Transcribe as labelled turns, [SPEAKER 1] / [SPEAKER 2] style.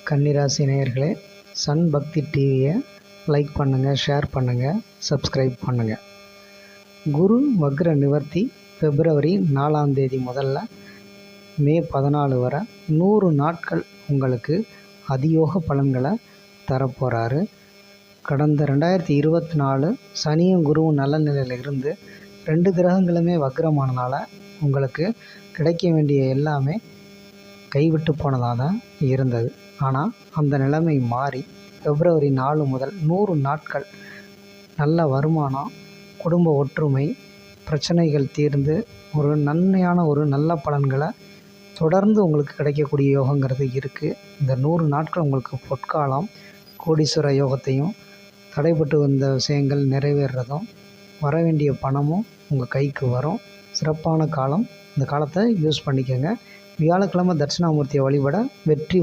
[SPEAKER 1] கன்னிராசி நேயர்களே, சன் பக்தி டிவியை லைக் பண்ணுங்கள், ஷேர் பண்ணுங்கள், சப்ஸ்கிரைப் பண்ணுங்கள். குரு வக்ர நிவர்த்தி பிப்ரவரி 4ஆம் தேதி முதல்ல மே 14 வரை 100 நாட்கள் உங்களுக்கு அதியோக பலன்களை தரப்போகிறாரு. கடந்த 2024 சனியும் குருவும் நல்ல நிலையில் இருந்து 2 கிரகங்களுமே வக்ரமானனால உங்களுக்கு கிடைக்க வேண்டிய எல்லாமே கைவிட்டு போனதாக தான் இருந்தது. ஆனால் அந்த நிலைமை மாறி பிப்ரவரி 4 முதல் 100 நாட்கள் நல்ல வருமானம், குடும்ப ஒற்றுமை, பிரச்சனைகள் தீர்ந்து ஒரு நன்மையான ஒரு நல்ல பலன்களை தொடர்ந்து உங்களுக்கு கிடைக்கக்கூடிய யோகங்கிறது இருக்குது. இந்த 100 நாட்கள் உங்களுக்கு பொற்காலம், கோடீஸ்வர யோகத்தையும், தடைப்பட்டு வந்த விஷயங்கள் நிறைவேறதும், வர வேண்டிய பணமும் உங்கள் கைக்கு வரும். சிறப்பான காலம். இந்த காலத்தை யூஸ் பண்ணிக்கோங்க. வியாழக்கிழமை தட்சிணாமூர்த்தியை வழிபட வெற்றி